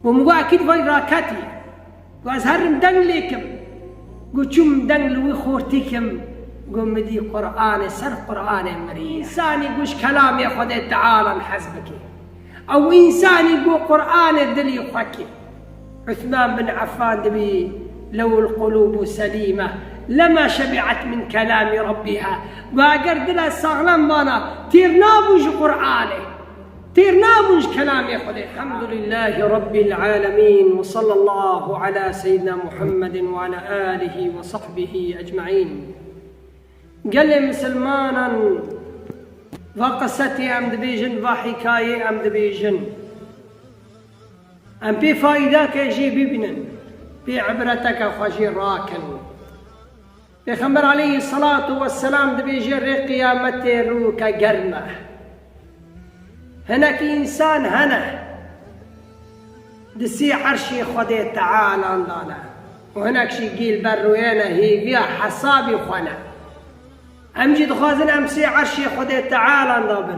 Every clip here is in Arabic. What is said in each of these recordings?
ومواكد في راكتي وازهر مدن ليكم قوشم دن لوي خورتيكم قوم مدي قرآن سر قرآن مريء إنسان يقوش كلام يا خدي تعالى نحسبك أو إنسان يقول قرآن الدل يخكي. عثمان بن عفان دبي لو القلوب سليمة لما شبعت من كلام ربها وقرد لها السغلان بانا تيرنابوش قرآنه تيرنابوش كلام يا خدي. الحمد لله رب العالمين وصلى الله على سيدنا محمد وعلى آله وصحبه أجمعين. قال لي مسلمانا وقصتي أم دبيجن وحكاية أم دبيجن أم بفايدك يجيب ابنا بعبرتك خشي راكن. بخبر عليه الصلاة والسلام دبيجن قيامته روك قرمه هناك إنسان هنا دسي عرشي خدي تعالى عندنا وهناك شي قيل بروينا هي فيها حسابي خنا أمجد خازن أمسي عرشي خدي تعالى عندنا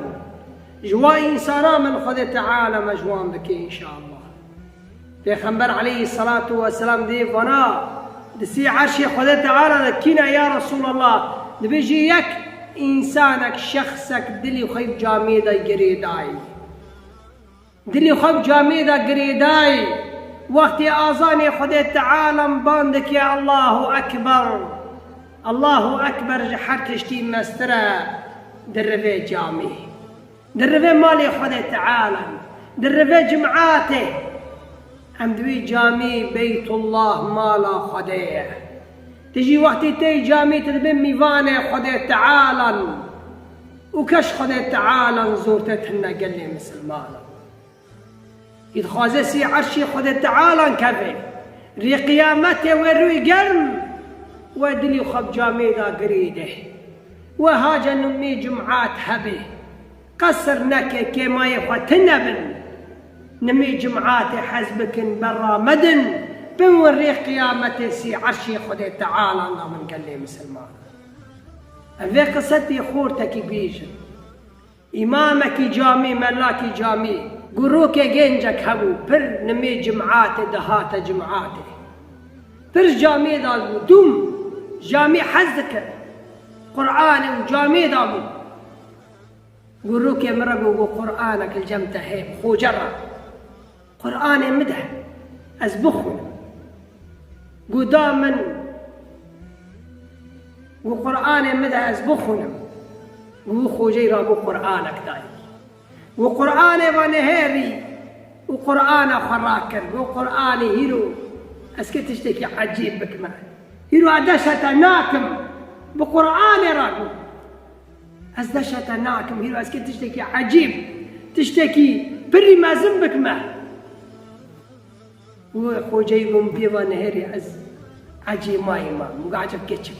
جوا إنسانا من خدي تعالى مجوان بك إن شاء الله. بيخبر عليه الصلاة والسلام دي فنا دسي عرشي خدي تعالى كنا يا رسول الله نبيجي يك إنسانك شخصك دلي خيب جاميدة قريداي دلي خيب جاميدة قريداي وقت آذاني خدي تعالى باندك يا الله أكبر الله أكبر حرتشتي مسترى درفي جامي درفي مالي خدي تعالى درفي جمعاته أمدوي جامي بيت الله مالا خديه تجي وقت تي جامي تدبن ميفانه خدي تعالى وكش خدي تعالى زورتتهن قال لي مسلمانا يتخازسي عرشي خدي تعالى كفي ري قيامته وروي قرم ودلي خب جامي دا قريده وهاجا نمي جمعات هبه قصر نكي كما يخوتنبن نمي جمعات حزبكن برا مدن بنوري قيامته سي عرشي خدي تعالى من قال لي مسلمان. في قصتي خورتك بيجن إمامك جامي ملاكي جامي قروك جنجك هبو بر نمي جمعاته دهاته جمعاته بر جامي دالبو دوم جامي حزك قرآن وجامي دالبو قروك مرقو قرآنك الجمته هيب خوجرة قرآن مدح أزبخنا قداما وقرآن مدى أزبخنا وخوجي رابو قرآنك داي وقرآن ونهيري وقرآن خراكر وقرآن هيرو أسكت تشتكي عجيب بك ما هيرو أدشة ناكم بقرآن راقو أزدشة ناكم هيرو أسكت تشتكي عجيب تشتكي بري ما زنبك ما وخوجيهم بيضا نهري عجي ماي ما مقاعد بكتشك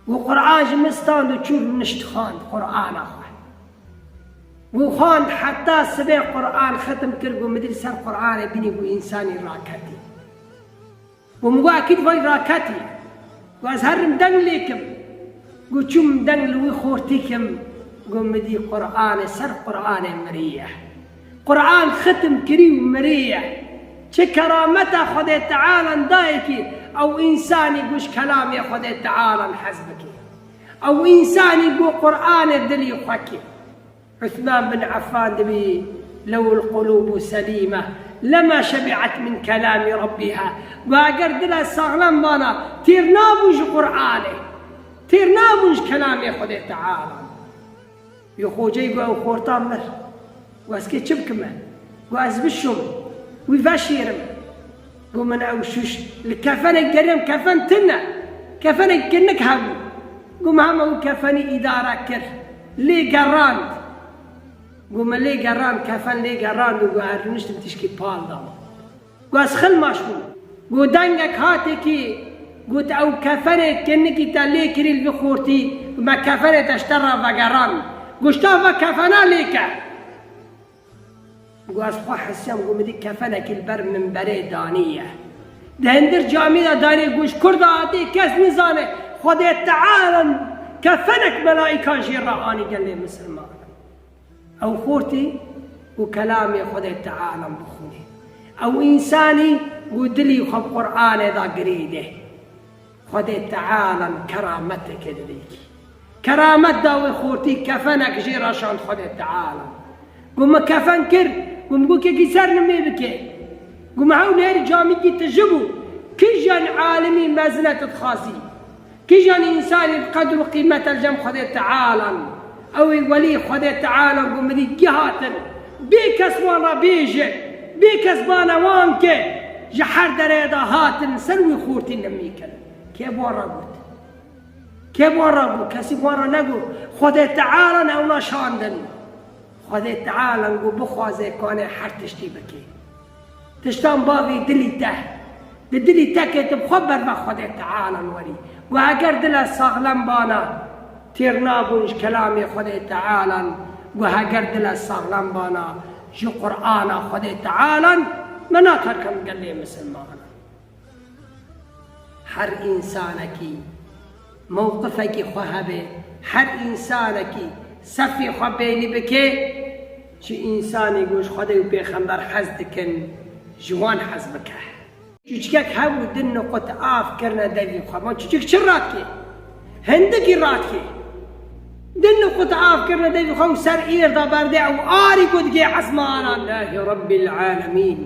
وقرآن مستان تشوف نشتخان قرآن أخوان وخان حتى سبع قرآن ختم كرقو مدري سر قرآن بني وإنساني راكتي ومواكد في راكتي وأزهر مدن ليكم قوشم مدن لوي خورتيكم قوم مدي قرآن سر قرآن مريح قرآن ختم كريم مريح كرامته خدي تعالى دايكي أو إنسان يقوش كلام يا خدي تعالى نحسبك أو إنسان يقول قرآن الدل يخكي. عثمان بن عفان دبي لو القلوب سليمة لما شبعت من كلام ربها وقرد لها السغلان بانا تيرنابوش قرآنه تيرنابوش كلام يا خدي تعالى يخوجي يقول خورتان مر واسكي تشبكمه وازبشهم ويفاشيرم قوم انا وشوش الكفن الكريم كفن تنا كفن كنك هم قوم هم وكفني إدارة كر لي قراند قوم لي قران كفن لي قراند وقال نشتم تشكي بال دام قاس خل ماشون قو دنجك هاتكي قلت او كفن كنك تالي كريل بخورتي ما كفن تشترى فقران قشتافا كفنا ليك قاس خواه حسيام قوم دي كفنك البر من بري دانية دهندر جامعة دانية قوش كرد عادي كاس نزانه خدي تعالى كفنك ملائكة جيراني قال لي مسلمان أو خورتي وكلامي خدي تعالى بخوني او انساني ودلي خب قرآن ذا قريده خذ تعالى كرامتك دليك كرامت داوي خورتي كفنك جيراشان خذ تعالى قم كفن كر قم قوك كسر نمي بكي قم هاو نهر جامي تجبو كجان عالمي مزنة تخاصي كجان إنسان القدر وقيمة الجم خذ تعالى أو ولي خذ تعالى قم ذي جهات بكسوانا بيجي بكسبانا وانك جحر دريدا هاتن سلوي خورتي نميكن كيف ورقوت كيف ورقو كسي ورا نقو خذ تعالى أو نشاندن خذ تعالى نقو بخوازي كوني حرتشتي بكي تشتان باغي دلي ته دلي تكت بخبر ما خذ تعالى نوري وهاجر دلا صاغلم بانا تيرنابونش كلامي خذ تعالى وهاجر دلا صاغلم بانا جو قرآن خذ تعالى مناطركم قال لي مسلمان هر إنسانك موقفك خهبه هر إنسانك صفي خبيني بكي شو إنسان يقول خذ وبيخمر حزدكن جوان حزبك چوچکک هاو دن قط آف کرنا دوی خواهم چوچک چر رات که هندگی رات که دن قط آف کرنا دوی خواهم سر ایر دا برده او آری قد که عزمانا الله رب العالمين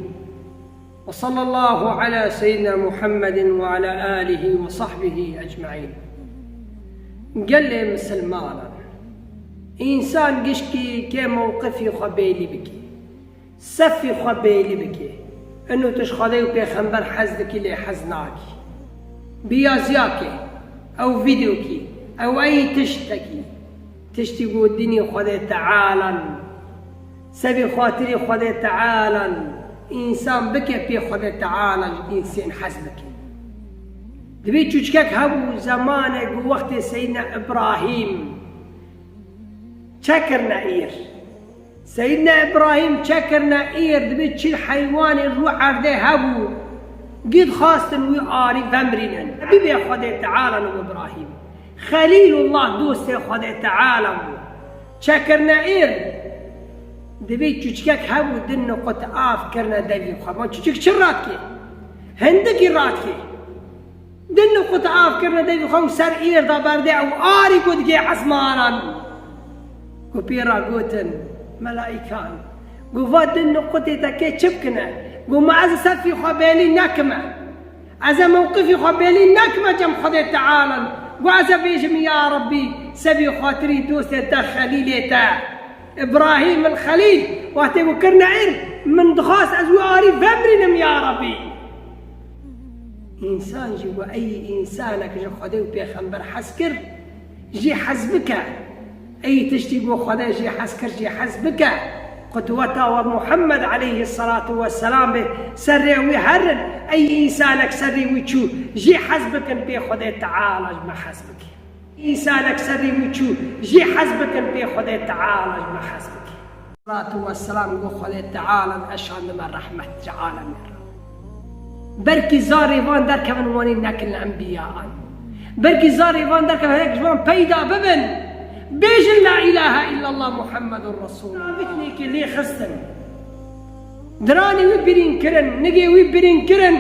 وصلى الله على سيدنا محمد وعلى آله وصحبه أجمعين قال لي مسلمانا إنسان قشكي كي موقفي خبيلي بكي سفي خبيلي بكي انو تشخذي وبيخنبر حزدك اللي حزناكي بيازياكي او فيديوكي او اي تشتي قوديني خذي تعالا سبي خاطري خذي تعالا انسان بكي بي خذي تعالا انسان حزبك دبي تشكك هبو زمانك وقت سيدنا ابراهيم شكرنا اير سيدنا إبراهيم شكرنا إير دبيت شي الحيوان الروح عرده هبو قد خاصة ويقاري بمرنا بيبي خذي تعالى إبراهيم خليل الله دوسته خذي تعالى شكرنا إير دبيت تشكك هبو دن قط آف كرنا دبي خما تشكك شراتك هندك راتك دن قط آف كرنا دبي خم سر إير دا برده أو آري قد جي عزمانا وبيرا قوتن ملائكان قفاد النقطة تكي شبكنا قوم عز سفي خبالي نكمة عز موقفي خبالي نكمة جم خذي تعالى وعز بيجم يا ربي سبي خاطري دوسة خليلتا إبراهيم الخليل واتيقو كرنا عير من دخاس أزواري فمرنم يا ربي إنسان جوا أي إنسانك جو خذي وبيخنبر حسكر جي حزبك أي تشتيقو خدا جي حسكر جي حسبك قدوته ومحمد عليه الصلاة والسلام به سري ويهرن أي إنسانك سري ويشو جي حسبك بي خدا تعالى ما حسبك إنسانك سري ويشو جي حسبك بي خدا تعالى ما حسبك الصلاة والسلام قو خدا تعالى أشهد من رحمة تعالى بركي زاري وان در كمان واني نكل الأنبياء بركي زاري وان در كمان هيك جوان بيدا ببن بيجن لا إله إلا الله محمد رسول الله بتني كلي خستن دراني ويبرين كرن نجي ويبرين كرن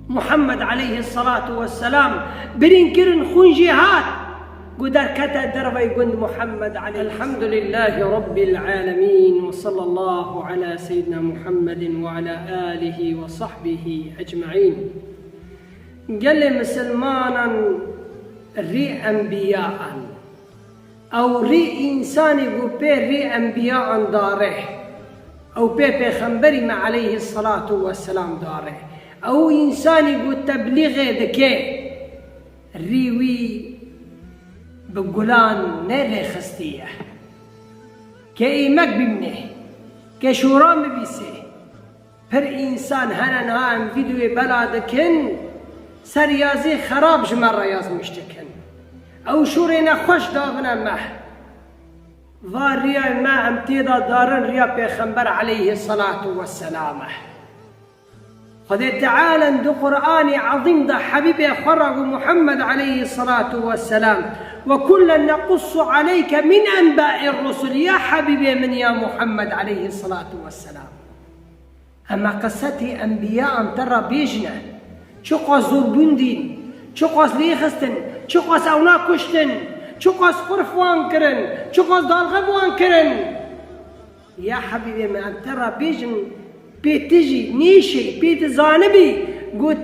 محمد عليه الصلاة والسلام برين كرن خون جهاد قدر كتا دربي قند محمد عليه الحمد لله رب العالمين وصلى الله على سيدنا محمد وعلى آله وصحبه أجمعين قال مسلمانا ري أنبياء أو ري إنسان يقول ري أنبياء داره أو بيخنبري ما عليه الصلاة والسلام داره أو إنسان يقول تبليغ ذكي ريوي بقولان نري خستيه كإيمك بمنه كشورام بيسه پر إنسان هنن هاهم فيديو بلادكن سريازي خراب جمر رياز مشتكن او شورينا خوش داغنا مه ظار ريا ما امتيدا دارن ريا بيخنبر عليه الصلاة والسلام خذ تعالى دو قرآن عظيم دا حبيبي خرج محمد عليه الصلاة والسلام وكلا نقص عليك من أنباء الرسل يا حبيبي من يا محمد عليه الصلاة والسلام اما قصتي انبياء ترى بيجنا شو قاس زور بندين شو قاس ليخستن شو قاس اونا كشتن شو قاس قرفوان كرن شو قاس دالغبوان كرن يا حبيبي ما ترى بيجن بيتجي نيشي بيت زانبي قلت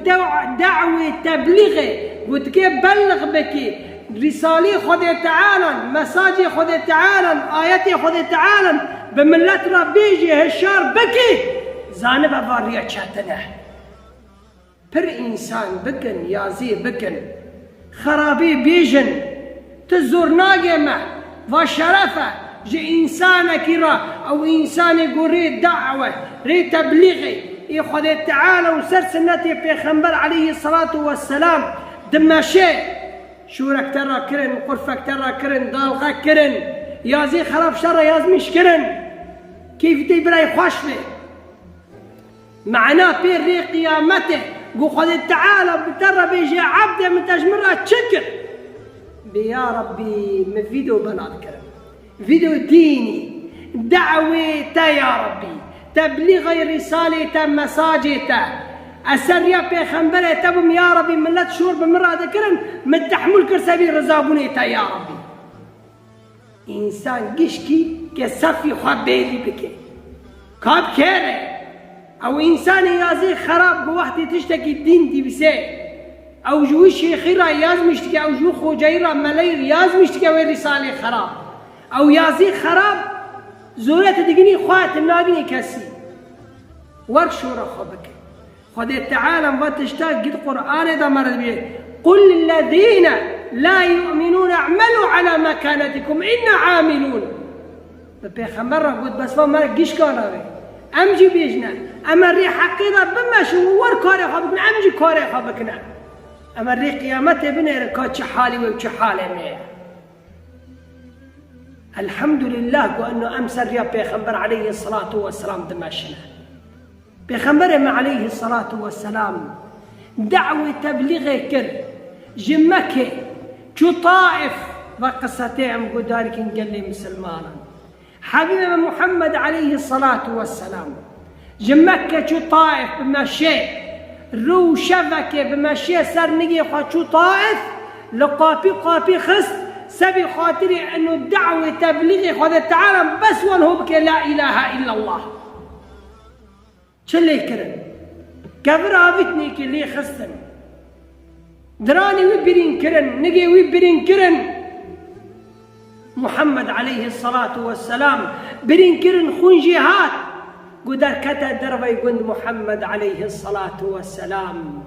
دعوة تبليغي قلت كيف بلغ بكي رسالي خذ تعالى مساجي خذ تعالى آياتي خذ تعالى بملت ربيجي هشار بكي زانب أفاريا شاتنا پر إنسان بكن يازي بكن خرابي بيجن تزور ناقمة وشرفة جي إنسانك را أو إنسان قريد دعوة ريد تبليغي يخذ تعالى وسر سنتي بيخنبر عليه الصلاة والسلام دمشي شورك ترى كرن قرفك ترى كرن دالغك كرن يازي خراب شر ياز مش كرن كيف تبري خوشبه معناه بير ري قيامته وخذ تعالى بترى بيجي عبد من تجمرة تشكر يا ربي من فيديو بنات كرم فيديو ديني دعوة يا ربي تبليغ رسالة مساجته أسريا بيخنبره تبم يا ربي ملت شور بمرة ذكرن متحمل كرسبي رزابوني يا ربي إنسان قشكي كسفي خبيلي بكي كاب كيره أو إنسان يازي خراب بوحدي تشتكي الدين دي بسي أو جو شيخيرا ياز مشتكي أو جو خوجيرا ملاير ياز مشتكي ورسالة خراب أو يازي خراب زورة تدقني خوات الناقني كسي ورشورة خبك خذ تعالى وتشتاق قد قرآن دا مرد بيه قل للذين لا يؤمنون اعملوا على مكانتكم إنا عاملون بيخمرة قلت بس فما قيش كانا أمجي بيجنا أما الريح حقيقة بمشي ور كاري خبكنا أمجي كاري خبكنا أما الريح قيامته بنا ركات حالي وشحالي ميه الحمد لله وأنه أمسر يا بيخمبر عليه الصلاة والسلام دمشنا بيخمبر عليه الصلاة والسلام دعوة تبليغ كر جمكة شو طائف وقصتين قدارك قال لي مسلمانا حبيب محمد عليه الصلاة والسلام جمكة شو طائف بمشي رو شبكة بمشي سرنقي شو طائف لقابي خست سبي خاطري أنه الدعوة تبليغي خذ تعالى بس وانه بك لا إله إلا الله شلي كرن كبر عافتني كلي خستن دراني وبرين كرن نجي وبرين كرن محمد عليه الصلاة والسلام برين كرن خون جهات قدر كتا دربي يقول محمد عليه الصلاة والسلام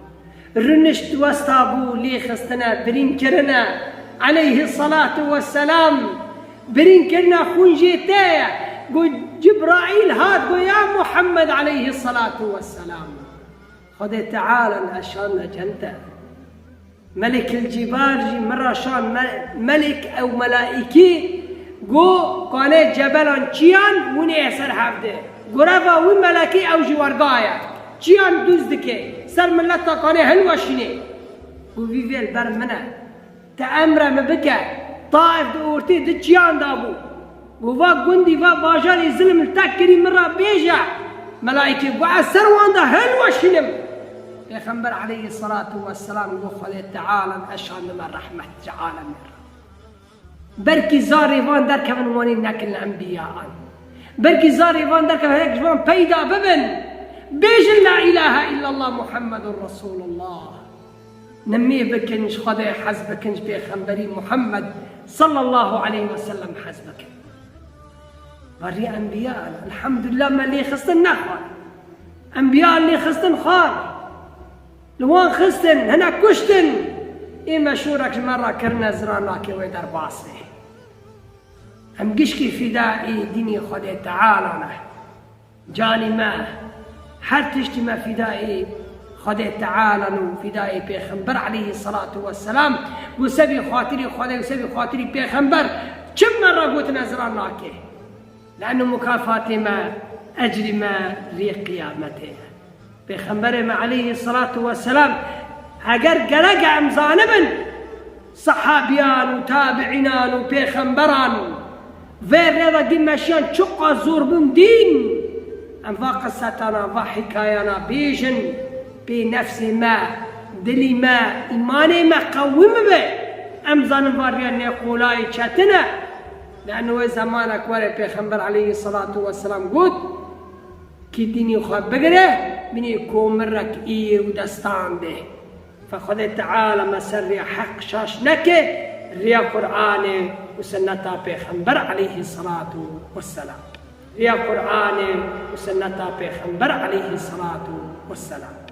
رنشت واستابو لي خستنا برين كرنا عليه الصلاة والسلام برين كرنا خون جيتايا قل جبرائيل هاد قل يا محمد عليه الصلاة والسلام خذ تعالى أشان جنته ملك الجبال جي مرة شان ملك أو ملائكي قو كان جبلان چيان وني أسر حفده قرفا وملائكي أو جوارقايا چيان دوزدكي سر ملتا كان هلوشيني قو فيفيل برمنا تأمر مبكى طائف دورتي دي چيان دابو وفا قندي فا باجاري ظلم التاكري مرة بيجع ملائكي قو أسر واندا هلوشينم پیغمبر عليه الصلاة والسلام يقول تعالى أشهد من رحمة تعالى من بركي زاري وان در كمان واني نكل الأنبياء بركي زاري وان در كمان هيك جوان بيدا ببن بيجن لا إله إلا الله محمد رسول الله نمي بكنش خذي حزبكنش بيغمبري محمد صلى الله عليه وسلم حزبك بري أنبياء الحمد لله ما اللي خستن نخوان أنبياء اللي خستن خار لوان خستن هنا كشتن إما شورك مرة كرنا زراناكي ويدر باصي هم قشكي فدائي ديني خدي تعالى جاني ما هل تشتي ما فدائي خدي تعالى فدائي بيخنبر عليه الصلاة والسلام وسبي خاطري خدي وسبي خاطري بيخنبر كم مرة قلت نزراناكي لأنه مكافاتي ما أجري ما ري قيامته بيخنبر عليه الصلاة والسلام اگر قلق امزانبن صحابيان وتابعينان وبيخنبران غير هذا قمشان شقا زور بن دين ام وا قصتنا وا حكايانا بيجن بنفسي ما دلي ما إيماني ما قوم به ام ظن واريان يقولاي شاتنا لأنه زمانك وري پیغمبر عليه الصلاة والسلام قد كي ديني خواب بگره مني كوم مرك إير ودستان ده فخذ تعالى مسر حق شاش نكه ريا قرآن وسنة پیغمبر عليه الصلاة والسلام ريا قرآن وسنة پیغمبر عليه الصلاة والسلام